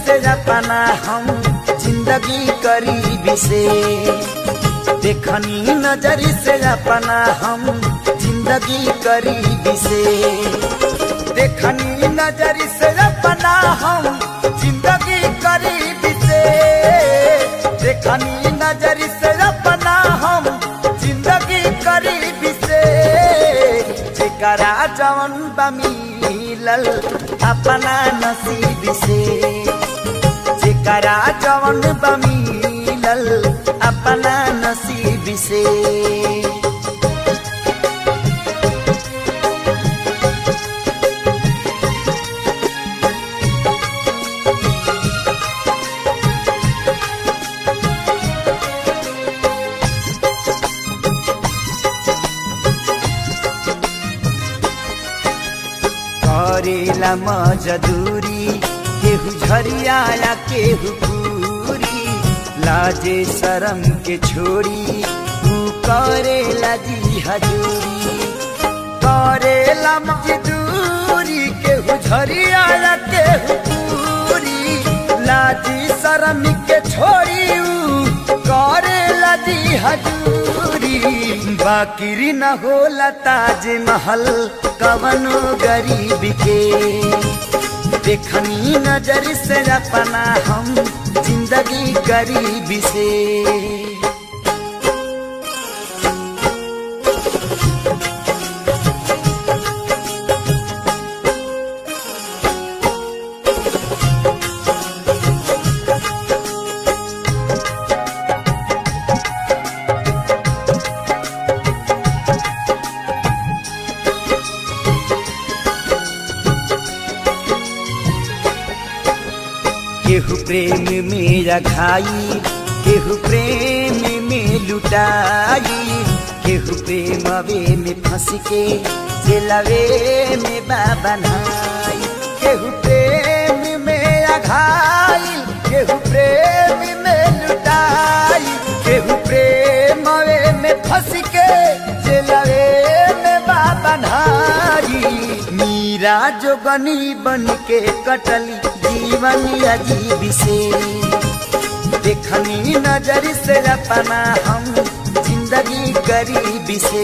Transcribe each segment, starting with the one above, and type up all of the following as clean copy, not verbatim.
से अपना हम जिंदगी करीबी से, देखनी नजर से अपना हम जिंदगी करीबी से, देखनी नजर से अपना हम जिंदगी करीबी से, देखनी नजर से अपना हम जिंदगी करीबी से, जेकरा जवन बा मिलल अपना नसीब से, जेकरा जवन बा मिलल अपना नसीब से। करेला मजदूरी केहू झरिया केहू पूरी, लाजे शरम के छोड़ी तू करेला जी हजूरी, करेला मजदूरी केहू झरिया केहू पूरी, लाजी शरम के छोड़ी करेला जी हजूरी, बाकिरी न होला ताजमहल कवनो गरीब के, देखनी नजर से अपना हम जिंदगी गरीबी से। केहू प्रेम में रखाई केहू प्रेम में लुटाई, केहू प्रेमवे में फंस के जेलवे में बनाई, केहू प्रेम में रखाई केहू प्रेम में लुटाई, केहू प्रेमवे में फंस के जेलवे में बनाई, मीरा जोगनी बन के कटली जीवन अजीब से, देखनी नजर से अपना हम जिंदगी गरीबी से।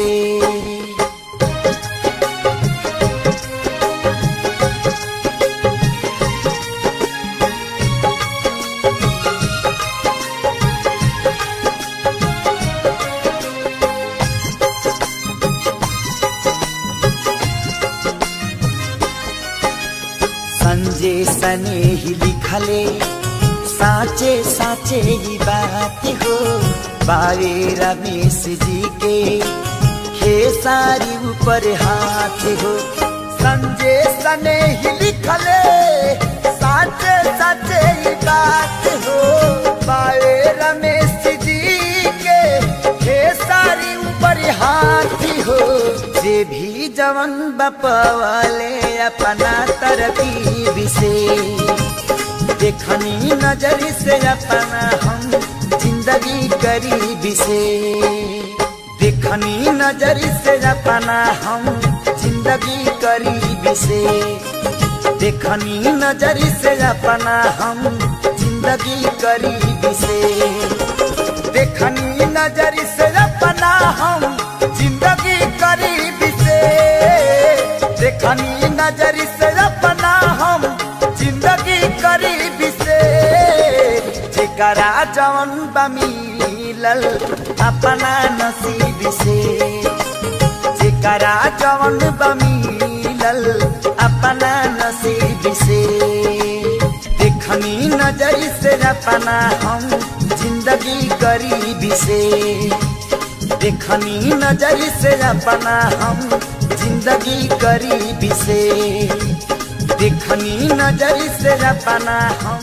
संजय सने ही लिखले साचे साचे ही बात हो, बावे रमेश जी के खेसारी ऊपर हाथ हो, संजय सने ही लिखले साचे साचे ही बात हो, बावे रमेश जी के खेसारी ऊपर हाथ हो, जे भी जवन बपवाले अपना तरकीब से, देखनी नजर से अपना हम जिंदगी गरीबी से, देखनी नजर से अपना हम जिंदगी गरीबी से, देखनी नजर से अपना हम जिंदगी गरीबी से, देखनी नजर से अपना हम जिंदगी गरीबी से, देखनी नजर से अपना हम जिंदगी गरीबी से, जेकरा जवन बा मिलल अपना नसीब से, जेकरा जवन बा मिलल अपना नसीब से, देखनी नजर से अपना हम जिंदगी गरीबी से, देखनी नजर से अपना हम जिंदगी गरीबी से, देखनी नजर से अपना हम